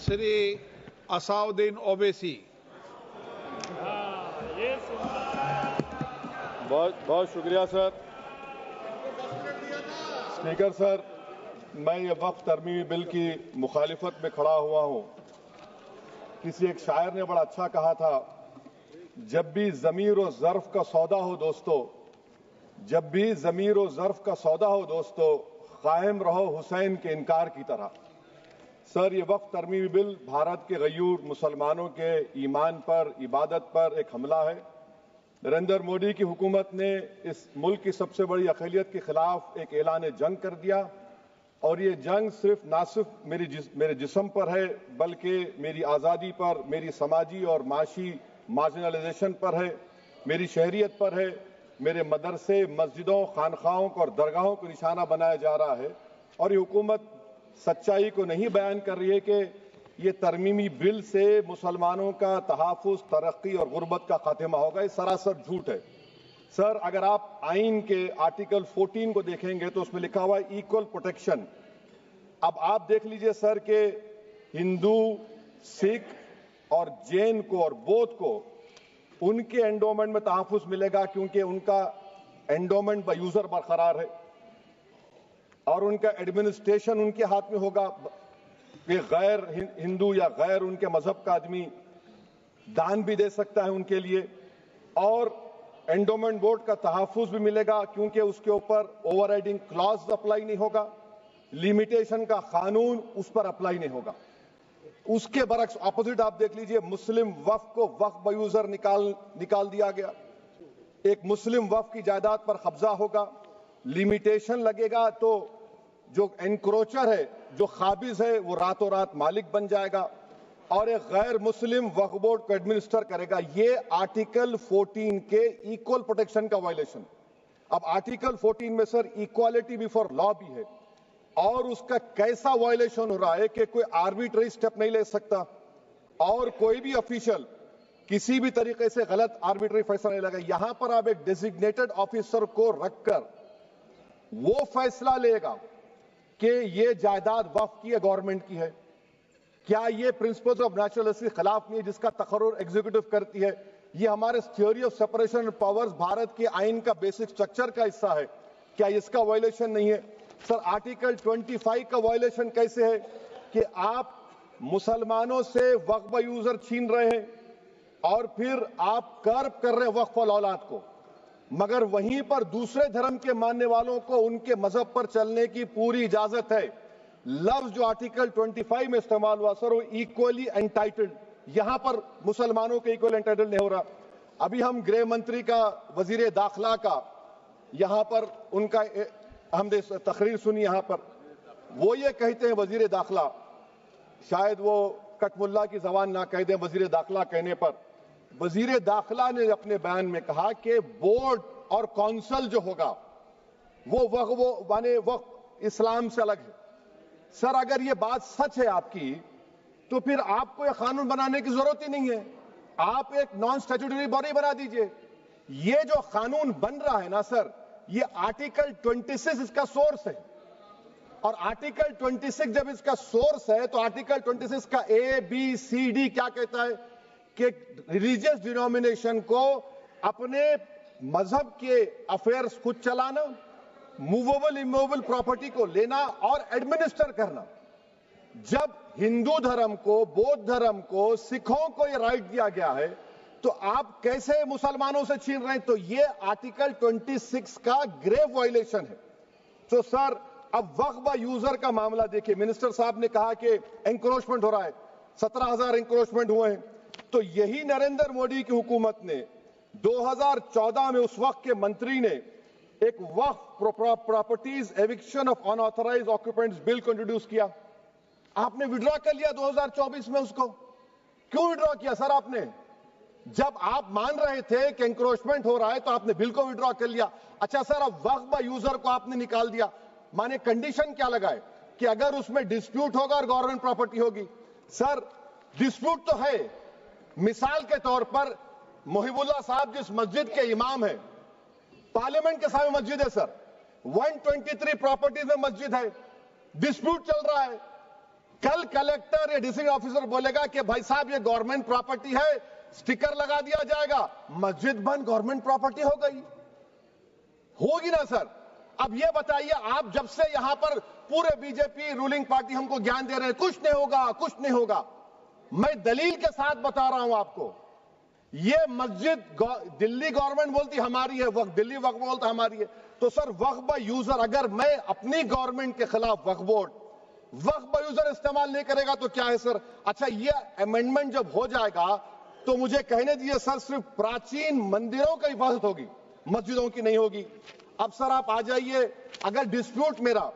Shri Asauddin Owaisi. बहुत बहुत शुक्रिया सर। स्पीकर सर, मैं ये वक्फ तरमीमी बिल की मुखालिफत में खड़ा हुआ हूँ। किसी एक शायर ने बड़ा अच्छा कहा था, जब भी ज़मीर और ज़र्फ का सौदा हो दोस्तों, जब भी ज़मीर और ज़र्फ का सौदा हो दोस्तों, कायम रहो हुसैन के इनकार की तरह। सर, ये वक्फ तरमीमी बिल भारत के गयूर मुसलमानों के ईमान पर, इबादत पर एक हमला है। नरेंद्र मोदी की हुकूमत ने इस मुल्क की सबसे बड़ी अक़लियत के खिलाफ एक ऐलान जंग कर दिया, और ये जंग ना सिर्फ मेरे जिस्म पर है, बल्कि मेरी आज़ादी पर, मेरी समाजी और माशी मार्जिनलाइजेशन पर है, मेरी शहरियत पर है, मेरे मदरसे, मस्जिदों, खानखाहों और दरगाहों को निशाना बनाया जा रहा है। और ये हुकूमत सच्चाई को नहीं बयान कर रही है कि ये तरमीमी बिल से मुसलमानों का तहफ़्फ़ुज़, तरक्की और गुर्बत का खात्मा होगा। ये सरासर झूठ है। सर, अगर आप आइन के आर्टिकल 14 को देखेंगे तो उसमें लिखा हुआ है इक्वल प्रोटेक्शन। अब आप देख लीजिए सर कि हिंदू, सिख और जैन को और बौद्ध को उनके एंडोमेंट में तहफ़्फ़ुज़ मिलेगा, क्योंकि उनका एंडोमेंट बाय यूजर बरकरार है और उनका एडमिनिस्ट्रेशन उनके हाथ में होगा कि गैर हिंदू या गैर उनके मजहब का आदमी दान भी दे सकता है उनके लिए, और एंडोमेंट बोर्ड का तहफ़्फ़ुज़ भी मिलेगा, क्योंकि उसके ऊपर ओवरराइडिंग क्लॉज अप्लाई नहीं होगा, लिमिटेशन का कानून उस पर अप्लाई नहीं होगा। उसके बरक्स ऑपोजिट आप देख लीजिए, मुस्लिम वक्फ को वक्फ बाय यूजर निकाल दिया गया। एक मुस्लिम वक्फ की जायदाद पर कब्जा होगा, लिमिटेशन लगेगा तो जो एनक्रोचर है, जो खाबिज है, वो रातों रात मालिक बन जाएगा और एक गैर मुस्लिम वक्फ बोर्ड को एडमिनिस्टर करेगा। ये आर्टिकल 14 के इक्वल प्रोटेक्शन का वायलेशन। अब आर्टिकल 14 में सर इक्वालिटी बिफोर लॉ भी है, और उसका कैसा वायलेशन हो रहा है कि कोई आर्बिट्ररी स्टेप नहीं ले सकता और कोई भी ऑफिशियल किसी भी तरीके से गलत आर्बिट्ररी फैसला नहीं लगा। यहां पर आप एक डेजिग्नेटेड ऑफिसर को रखकर वो फैसला लेगा कि ये जायदाद वक्फ की है, गवर्नमेंट की है। क्या ये प्रिंसिपल्स ऑफ नेचुरलिटी के खिलाफ नहीं है, जिसका तकर्रुर एग्जीक्यूटिव करती है? ये हमारे theory of separation of powers, Bharat के आइन का बेसिक स्ट्रक्चर का हिस्सा है। क्या इसका वायलेशन नहीं है? सर, आर्टिकल 25 का वायलेशन कैसे है कि आप मुसलमानों से वक्फ बाय यूजर छीन रहे हैं और फिर आप कर्ब कर रहे हैं वक्फ औलाद को, मगर वहीं पर दूसरे धर्म के मानने वालों को उनके मजहब पर चलने की पूरी इजाजत है। लफ्ज जो आर्टिकल 25 में इस्तेमाल हुआ सर, वो इक्वली एंटाइटल्ड, यहां पर मुसलमानों के इक्वल एंटाइटल्ड नहीं हो रहा। अभी हम गृह मंत्री का, वजीर दाखिला का यहां पर उनका हमने तकरीर सुनी, यहां पर वो ये कहते हैं, वजीर दाखिला, शायद वो कटमुल्ला की जबान ना कह दें, वजीर दाखिला कहने पर वजीर दाखिला ने अपने बयान में कहा कि बोर्ड और काउंसिल जो होगा वो माने वक्फ इस्लाम से अलग है। सर, अगर ये बात सच है आपकी, तो फिर आपको ये कानून बनाने की जरूरत ही नहीं है। आप एक नॉन स्टैट्यूटरी बॉडी बना दीजिए। ये जो कानून बन रहा है ना सर, ये आर्टिकल 26 इसका सोर्स है, और आर्टिकल 26 जब इसका सोर्स है तो आर्टिकल 26 का ABCD क्या कहता है कि रिलीजियस डिनोमिनेशन को अपने मजहब के अफेयर्स खुद चलाना, मूवेबल इमूवेबल प्रॉपर्टी को लेना और एडमिनिस्टर करना। जब हिंदू धर्म को, बौद्ध धर्म को, सिखों को यह राइट दिया गया है, तो आप कैसे मुसलमानों से छीन रहे हैं? तो यह आर्टिकल 26 का ग्रेव वायलेशन है। तो सर, अब वक्फ बाय यूजर का मामला देखिए, मिनिस्टर साहब ने कहा कि एंक्रोचमेंट हो रहा है, 17,000 एंक्रोचमेंट हुए हैं। तो यही नरेंद्र मोदी की हुकूमत ने 2014 में उस वक्त के मंत्री ने एक Waqf properties eviction of unauthorised occupants bill को इंट्रोड्यूस किया। आपने विड्रॉ कर लिया 2024 में उसको। क्यों विड्रॉ किया सर आपने? जब आप मान रहे थे कि एंक्रोचमेंट हो रहा है तो आपने बिल को विड्रॉ कर लिया। अच्छा सर, अब वक्फ बाय यूजर को आपने निकाल दिया, माने कंडीशन क्या लगाए कि अगर उसमें डिस्प्यूट होगा और गवर्नमेंट प्रॉपर्टी होगी। सर, डिस्प्यूट तो है। मिसाल के तौर पर मोहिबुल्लाह साहब जिस मस्जिद के इमाम है, पार्लियामेंट के सामने मस्जिद है सर, 123 प्रॉपर्टीज में मस्जिद है, डिस्प्यूट चल रहा है। कल कलेक्टर या डिस्ट्रिक्ट ऑफिसर बोलेगा कि भाई साहब ये गवर्नमेंट प्रॉपर्टी है, स्टिकर लगा दिया जाएगा, मस्जिद बंद गवर्नमेंट प्रॉपर्टी हो गई, होगी ना सर? अब ये बताइए, आप जब से यहां पर पूरे बीजेपी रूलिंग पार्टी हमको ज्ञान दे रहे हैं कुछ नहीं होगा, कुछ नहीं होगा, मैं दलील के साथ बता रहा हूं आपको। ये मस्जिद दिल्ली गवर्नमेंट बोलती हमारी है, वक्फ दिल्ली वक्फ बोलता हमारी है, तो सर वक्फ बाय यूजर, अगर मैं अपनी गवर्नमेंट के खिलाफ वक्फ बोर्ड वक्फ बाय यूजर इस्तेमाल नहीं करेगा तो क्या है सर? अच्छा, ये अमेंडमेंट जब हो जाएगा तो मुझे कहने दीजिए सर, सिर्फ प्राचीन मंदिरों की हिफाजत होगी, मस्जिदों की नहीं होगी। अब सर आप आ जाइए, अगर डिस्प्यूट मेरा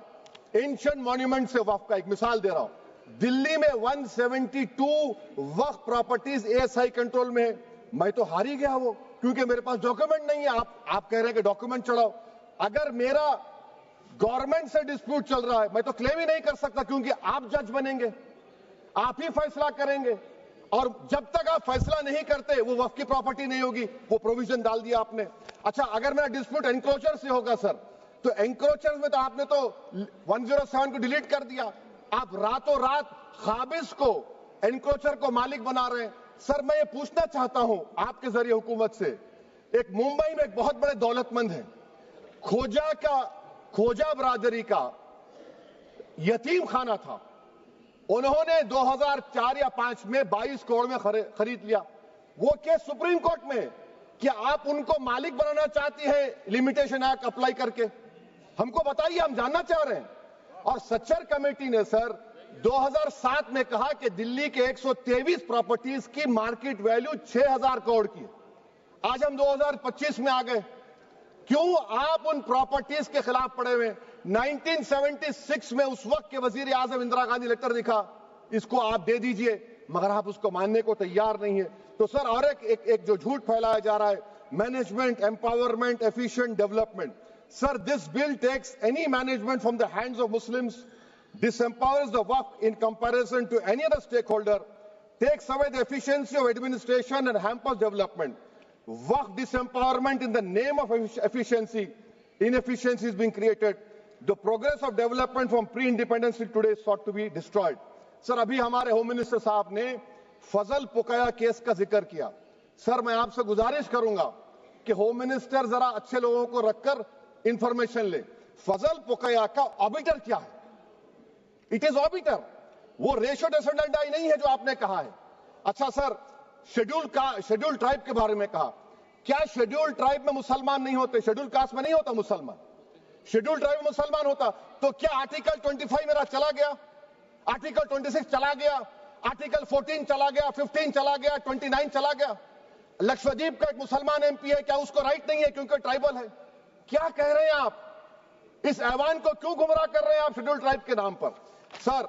एंशिएंट मॉन्यूमेंट से वक्फ का, एक मिसाल दे रहा हूं, दिल्ली में 172 वक्फ प्रॉपर्टीज एएसआई कंट्रोल में है, मैं तो हार ही गया वो, क्योंकि मेरे पास डॉक्यूमेंट नहीं है। आप कह रहे हैं कि डॉक्यूमेंट चढ़ाओ, अगर मेरा गवर्नमेंट से डिस्प्यूट चल रहा है मैं तो क्लेम ही नहीं कर सकता, क्योंकि आप जज बनेंगे, आप ही फैसला करेंगे, और जब तक आप फैसला नहीं करते वो वक्फ की प्रॉपर्टी नहीं होगी, वो प्रोविजन डाल दिया आपने। अच्छा, अगर मेरा डिस्प्यूट एनक्रोचर से होगा सर, तो एनक्रोचर में तो आपने तो 107 को डिलीट कर दिया, आप रातों रात खाबिज को, एनक्रोचर को मालिक बना रहे हैं। सर मैं ये पूछना चाहता हूं आपके जरिए हुकूमत से, एक मुंबई में एक बहुत बड़े दौलतमंद है, खोजा बरादरी का यतीम खाना था, उन्होंने 2004 या 5 में 22 करोड़ में खरीद लिया, वो केस सुप्रीम कोर्ट में। क्या आप उनको मालिक बनाना चाहती है लिमिटेशन एक्ट अप्लाई करके? हमको बताइए, हम जानना चाह रहे हैं। और सच्चर कमेटी ने सर 2007 में कहा कि दिल्ली के 123 प्रॉपर्टीज की मार्केट वैल्यू 6000 करोड़ की। आज हम 2025 में आ गए, क्यों आप उन प्रॉपर्टीज के खिलाफ पड़े हुए? 1976 में उस वक्त के वजीर आजम इंदिरा गांधी लेटर लिखा, इसको आप दे दीजिए, मगर आप उसको मानने को तैयार नहीं है। तो सर और एक जो झूठ फैलाया जा रहा है, management empowerment efficient development, sir this bill takes any management from the hands of Muslims, disempowers the waqf in comparison to any other stakeholder, takes away the efficiency of administration and hampers development. Waqf disempowerment in the name of efficiency, inefficiency is being created. The progress of development from pre-independence till today is sought to be destroyed. Sir अभी हमारे home minister साहब ने फजल पुकाया case का जिक्र किया। Sir मैं आपसे गुजारिश करूंगा कि होम मिनिस्टर जरा अच्छे लोगों को रखकर इंफॉर्मेशन ले, फजल पुकाया का ऑबिटर क्या है? इट इज ऑबिटर, वो रेशियो डिसेंडेंटाई नहीं है जो आपने कहा है। अच्छा सर, शेड्यूल ट्राइब के बारे में कहा, क्या शेड्यूल ट्राइब में मुसलमान नहीं होते? शेड्यूल कास्ट में नहीं होता मुसलमान, शेड्यूल ट्राइब में मुसलमान होता तो क्या आर्टिकल 25 मेरा चला गया, आर्टिकल 26 चला गया, आर्टिकल 14 चला गया, 15 चला गया, 29 चला गया? लक्षद्वीप का एक मुसलमान एमपी है, क्या उसको राइट नहीं है क्योंकि ट्राइबल है? क्या कह रहे हैं आप? इस ऐवान को क्यों गुमराह कर रहे हैं आप शेड्यूल ट्राइब के नाम पर? सर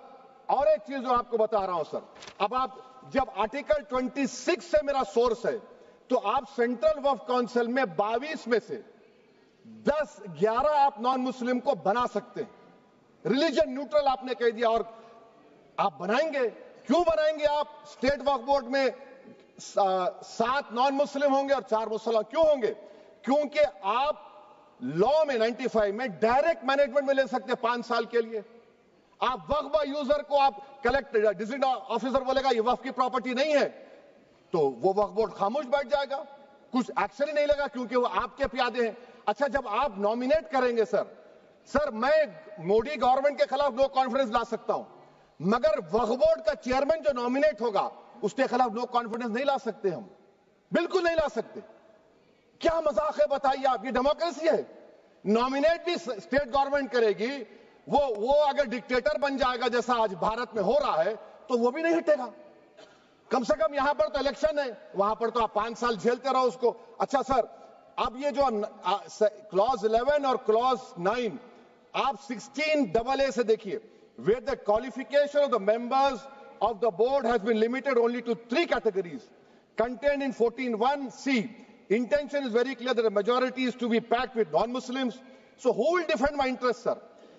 और एक चीज जो आपको बता रहा हूं सर, अब आप जब आर्टिकल 26 से मेरा सोर्स है, तो आप सेंट्रल वक्फ काउंसिल में 22 में से 10-11 आप नॉन मुस्लिम को बना सकते हैं, रिलीजन न्यूट्रल आपने कह दिया, और आप बनाएंगे, क्यों बनाएंगे आप? स्टेट वक्फ बोर्ड में 7 नॉन मुस्लिम होंगे और 4 मुसलमान, क्यों होंगे? क्योंकि आप लॉ में 95 में डायरेक्ट मैनेजमेंट में ले सकते हैं 5 साल के लिए। आप वक्फ बाय यूजर को आप कलेक्टर डिस्ट्रिक्ट ऑफिसर बोलेगा ये वक्फ की प्रॉपर्टी नहीं है, तो वो वक्फ बोर्ड खामोश बैठ जाएगा, कुछ एक्शन ही नहीं लेगा, क्योंकि वो आपके प्यादे हैं। अच्छा, जब आप नॉमिनेट करेंगे सर मैं मोदी गवर्नमेंट के खिलाफ नो कॉन्फिडेंस ला सकता हूं, मगर वक्फ बोर्ड का चेयरमैन जो नॉमिनेट होगा उसके खिलाफ नो कॉन्फिडेंस नहीं ला सकते, हम बिल्कुल नहीं ला सकते। क्या मजाक है बताइए आप? ये डेमोक्रेसी है? नॉमिनेट भी स्टेट गवर्नमेंट करेगी, वो अगर डिक्टेटर बन जाएगा जैसा आज भारत में हो रहा है तो वो भी नहीं हटेगा। कम से कम यहां पर तो इलेक्शन है, वहां पर तो आप 5 साल झेलते रहो उसको। अच्छा सर, अब ये जो क्लॉज 11 और क्लॉज 9 आप 16AA से देखिए, where the qualification of the members of the board has been limited only to 3 categories contained in 14(1)(c). Intention is very clear that the majority is to be packed with non-Muslims. So who will defend my interests, sir?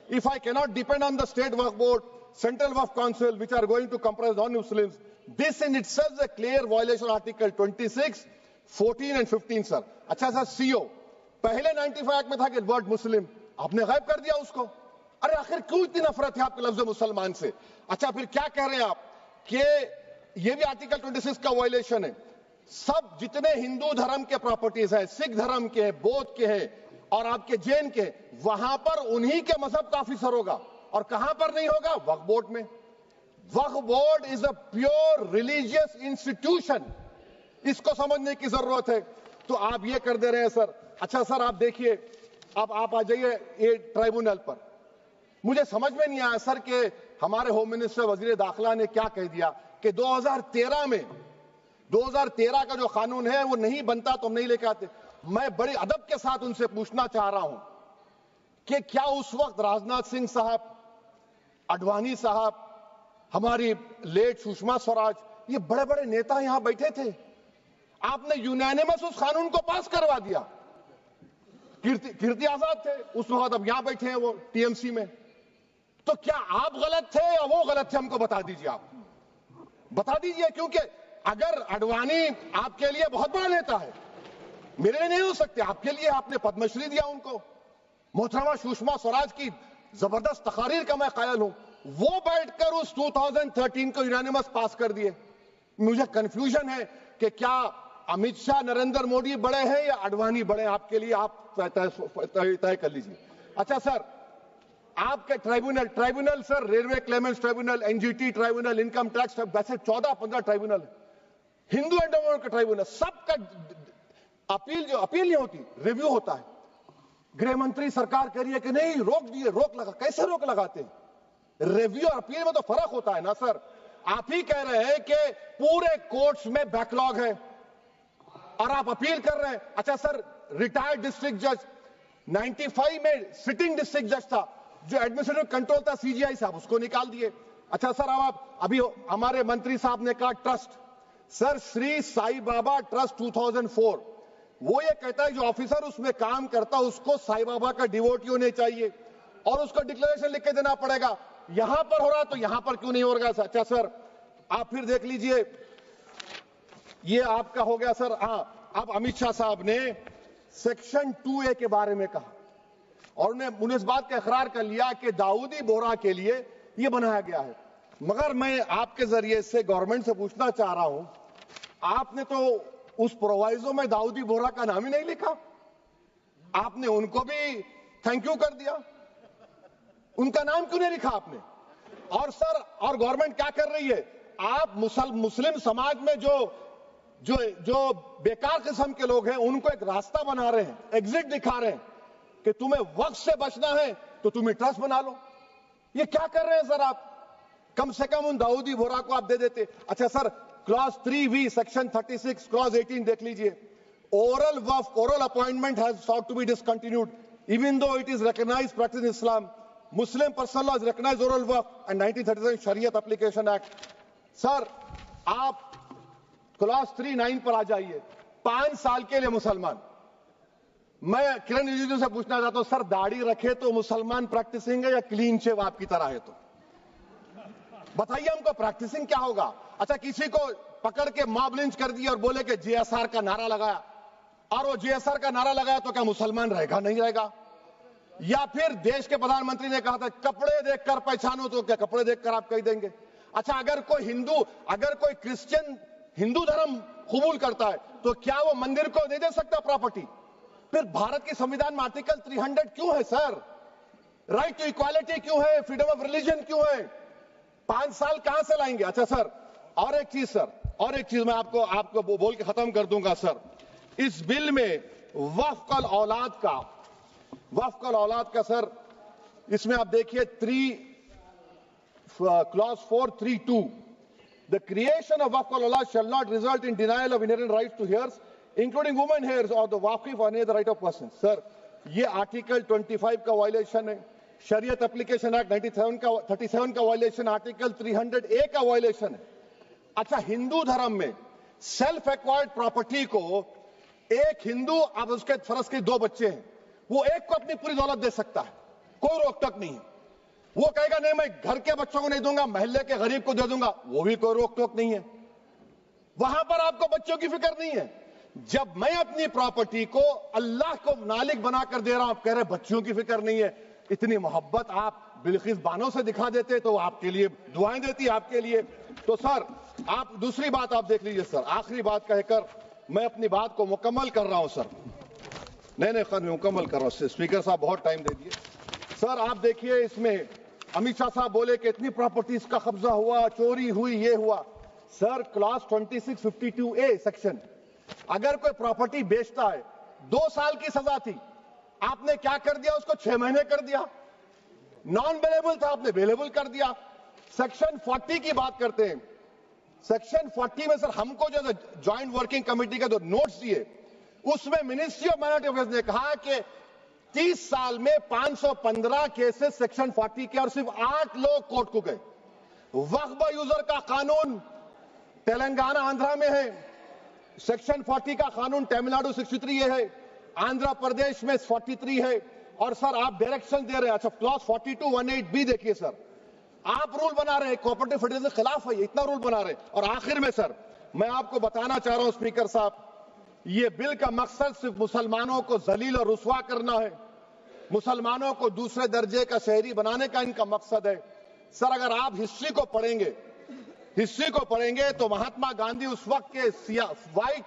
If I cannot depend on the state waqf board, central waqf council, which are going to comprise non-Muslims, this in itself is a clear violation of Article 26, 14 and 15, sir. अच्छा sir, CO पहले 95 act में था कि word मुस्लिम, आपने गायब कर दिया उसको। ارے آخر کیوں اتنی نفرت ہے آپ کے لفظ مسلمان سے؟ اچھا پھر کیا کہہ رہے ہیں آپ کہ یہ بھی آرٹیکل 26 کا وائلیشن ہے. سب جتنے ہندو دھرم کے پراپرٹیز ہیں، سکھ دھرم کے، بودھ کے ہیں اور آپ کے جین کے، وہاں پر انہی کے مذہب کا آفیسر ہوگا. اور کہاں پر نہیں ہوگا؟ وقف بورڈ میں. Waqf board is a pure religious institution. اس کو سمجھنے کی ضرورت ہے. تو آپ یہ کر دے رہے ہیں سر. اچھا سر آپ دیکھیے، اب آپ آ جائیے یہ ٹرائبونل پر. مجھے سمجھ میں نہیں آیا سر کہ ہمارے ہوم منسٹر وزیر داخلہ نے کیا کہہ دیا کہ 2013 کا جو قانون ہے وہ نہیں بنتا تو ہم نہیں لے کے آتے. میں بڑے ادب کے ساتھ ان سے پوچھنا چاہ رہا ہوں کہ کیا اس وقت راجناتھ سنگھ صاحب، اڈوانی صاحب، ہماری لیٹ سشما سوراج، یہ بڑے بڑے نیتا یہاں بیٹھے تھے؟ آپ نے یونینیمس اس قانون کو پاس کروا دیا. کیرتی آزاد تھے اس وقت، اب یہاں بیٹھے ہیں وہ ٹی ایم سی میں. تو کیا آپ غلط تھے یا وہ غلط تھے؟ ہم کو بتا دیجیے. آپ بتا دیجیے، کیونکہ اگر اڈوانی آپ کے لیے بہت بڑا نیتا ہے، میرے لیے نہیں ہو سکتے. آپ کے لیے آپ نے پدم شری دیا ان کو. محترمہ سشما سوراج کی زبردست تقاریر کا میں قائل ہوں. وہ بیٹھ کر اس 2013 کو یونینیمس پاس کر دیے. مجھے کنفیوژن ہے کہ کیا امت شاہ، نریندر مودی بڑے ہیں یا اڈوانی بڑے ہیں؟ آپ کے لیے آپ طے کر لیجیے. اچھا سر، آپ کے tribunal sir, railway claimants tribunal, N G T tribunal, income tax, ویسے 14-15 ٹرائبونل، ہندو اینڈ کا ٹرائبونل، سب کا اپیل نہیں ہوتی، ریویو ہوتا ہے. گرہ منتری سرکار کہہ رہی ہے کہ نہیں روک دیے، روک لگا. کیسے روک لگاتے ہیں؟ ریویو اور اپیل میں تو فرق ہوتا ہے نا سر. آپ ہی کہہ رہے ہیں کہ پورے کورٹس میں بیک لاگ ہے اور آپ اپیل کر رہے ہیں. اچھا سر، ریٹائرڈ ڈسٹرکٹ جج 95 میں سٹنگ ڈسٹرکٹ جج تھا، جو ایڈمنسٹریٹو کنٹرول تھا سی جی آئی صاحب، اس کو نکال دیے. اچھا سر، ابھی ہمارے منتری صاحب نے کہا ٹرسٹ، سر شری سائی بابا ٹرسٹ 2004، وہ یہ کہتا ہے جو آفیسر اس میں کام کرتا اس کو سائی بابا کا ڈیووٹی ہونے چاہیے اور اس کو ڈکلیریشن لکھ کے دینا پڑے گا. یہاں پر ہو رہا تو یہاں پر کیوں نہیں ہو رہا؟ اچھا سر، آپ پھر دیکھ لیجئے، یہ آپ کا ہو گیا سر. ہاں، اب امت شاہ صاحب نے سیکشن 2A کے بارے میں کہا اور انہوں نے اس بات کا اقرار کر لیا کہ داؤدی بورہ کے لیے یہ بنایا گیا ہے. مگر میں آپ کے ذریعے سے گورنمنٹ سے پوچھنا چاہ رہا ہوں، آپ نے تو اس پرووائزو میں داؤدی بورہ کا نام ہی نہیں لکھا. آپ نے ان کو بھی تھینک یو کر دیا، ان کا نام کیوں نہیں لکھا آپ نے؟ اور سر، اور گورنمنٹ کیا کر رہی ہے؟ آپ مسلم سماج میں جو بیکار قسم کے لوگ ہیں ان کو ایک راستہ بنا رہے ہیں، ایگزٹ دکھا رہے ہیں کہ تمہیں وقت سے بچنا ہے تو تمہیں ٹرسٹ بنا لو. یہ کیا کر رہے ہیں سر آپ؟ کم سے کم ان داؤدی بورہ کو آپ دے دیتے. اچھا سر، کلاس 3V سیکشن 36 کلاس 18 دیکھ لیجئے. Oral وقف، oral appointment has sought to be discontinued even though it is recognized practice in Islam. Muslim personal law has recognized oral waqf and 1937 Shariat Application Act. سر آپ class 3-9 پر آ جائیے. 5 سال کے لیے مسلمان. میں کرن رجیجو سے پوچھنا چاہتا ہوں سر، داڑھی رکھے تو مسلمان پریکٹسنگ ہے یا کلین شیو آپ کی طرح ہے؟ تو بتائیے ہم کو پریکٹسنگ کیا ہوگا؟ اچھا، کسی کو پکڑ کے ماب لنچ کر دیا اور بولے کہ جی ایس آر کا نعرہ لگایا، اور وہ جی ایس آر کا نعرہ لگایا تو کیا مسلمان رہے گا؟ نہیں رہے گا. یا پھر دیش کے پردھان منتری نے کہا تھا کپڑے دیکھ کر پہچانو، تو کیا کپڑے دیکھ کر آپ کہہ دیں گے؟ اچھا، اگر کوئی کرسچن ہندو دھرم قبول کرتا ہے تو کیا وہ مندر کو دے سکتا پراپرٹی؟ پھر بھارت کے سمویدھان میں آرٹیکل 300 کیوں ہے سر؟ رائٹ ٹو ایکوالٹی کیوں ہے؟ فریڈم آف ریلیجن کیوں ہے؟ 5 سال کہاں سے لائیں گے؟ اچھا سر، اور ایک چیز میں آپ کو بول کے ختم کر دوں گا سر. اس بل میں وقف الاولاد کا سر، اس میں آپ دیکھیے clause 432، the creation of waqf al-awlad shall not result in denial of inherent rights to heirs, including women heirs or the waqif or any other right of person. سر، یہ آرٹیکل 25 کا وائلیشن ہے، شریعت اپلیکیشن ایکٹ 37 کا violation, article 300A کا violation ہے. اچھا، ہندو دھرم میں سیلف ایکوائرڈ پراپرٹی کو ایک ہندو، اب اس کے فرض کے 2 بچے ہیں، وہ ایک کو اپنی پوری دولت دے سکتا ہے، کوئی روک ٹوک نہیں ہے. وہ کہے گا نہیں میں گھر کے بچوں کو نہیں دوں گا، محلے کے غریب کو دے دوں گا، وہ بھی کوئی روک ٹوک نہیں ہے. وہاں پر آپ کو بچوں کی فکر نہیں ہے. جب میں اپنی پراپرٹی کو اللہ کو مالک بنا کر دے رہا ہوں، آپ کہہ رہے بچوں کی فکر نہیں ہے. اتنی محبت آپ بلقیس بانو سے دکھا دیتے تو آپ کے لیے دعائیں دیتی آپ کے لیے. تو سر آپ دوسری بات آپ دیکھ لیجئے سر, آخری بات کہہ کر میں اپنی بات کو مکمل کر رہا ہوں سر. نہیں خیر میں مکمل کر رہا ہوں. اسپیکر صاحب بہت ٹائم دے دیے. سر آپ دیکھیے اس میں امت شاہ صاحب بولے کہ اتنی پراپرٹیز کا قبضہ ہوا, چوری ہوئی, یہ ہوا. سر کلاس 2652A سیکشن, اگر کوئی پراپرٹی بیچتا ہے 2 سال کی سزا تھی, آپ نے کیا کر دیا, اس کو 6 مہینے کر دیا. نان بیلیبل تھا, آپ نے بیلیبل کر دیا. سیکشن 40 کی بات کرتے ہیں. سیکشن 40 میں سر ہم کو جو جوائنٹ ورکنگ کمیٹی کا جو نوٹس دیے, اس میں منسٹری آف مائنورٹی افیئرز نے کہا کہ 30 سال میں 515 کیسز سیکشن 40 کے, اور صرف 8 لوگ کورٹ کو گئے. وقف یوزر کا قانون تلنگانہ آندھرا میں ہے, سیکشن 40 کا قانون تمل ناڈو 63 یہ ہے, آندھرا پردیش میں 43 ہے. اور سر آپ ڈائریکشن دے رہے ہیں. اچھا کلاس 4218B دیکھیے سر, آپ رول بنا رہے ہیں کوآپریٹو فیڈریشن کے خلاف ہے, اتنا رول بنا رہے ہیں. اور آخر میں سر میں آپ کو بتانا چاہ رہا ہوں اسپیکر صاحب, یہ بل کا مقصد صرف مسلمانوں کو ذلیل اور رسوا کرنا ہے, مسلمانوں کو دوسرے درجے کا شہری بنانے کا ان کا مقصد ہے. سر اگر آپ ہسٹری کو پڑھیں گے تو مہاتما گاندھی اس وقت کے وائٹ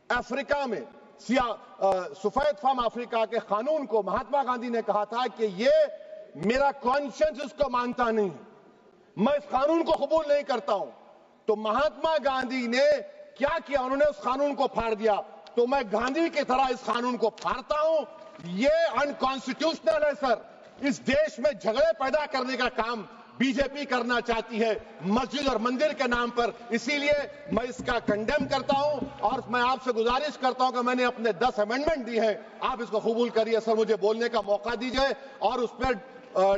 افریقہ میں سفید فام افریقہ کے قانون کو مہاتما گاندھی نے کہا تھا کہ یہ میرا کانشنس اس کو مانتا نہیں, میں اس قانون کو قبول نہیں کرتا ہوں. تو مہاتما گاندھی نے کیا کیا, انہوں نے اس قانون کو پھاڑ دیا. تو میں گاندھی کی طرح اس قانون کو پھاڑتا ہوں. یہ انکانسٹیٹیوشنل ہے سر. اس دیش میں جھگڑے پیدا کرنے کا کام بی جے پی کرنا چاہتی ہے مسجد اور مندر کے نام پر. اسی لیے میں اس کا کنڈیم کرتا ہوں, اور میں آپ سے گزارش کرتا ہوں کہ میں نے اپنے 10 امینڈمنٹ دی ہیں, آپ اس کو قبول کریے. سر مجھے بولنے کا موقع دیجیے, اور اس پر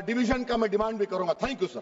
ڈویژن کا میں ڈیمانڈ بھی کروں گا. Thank you sir.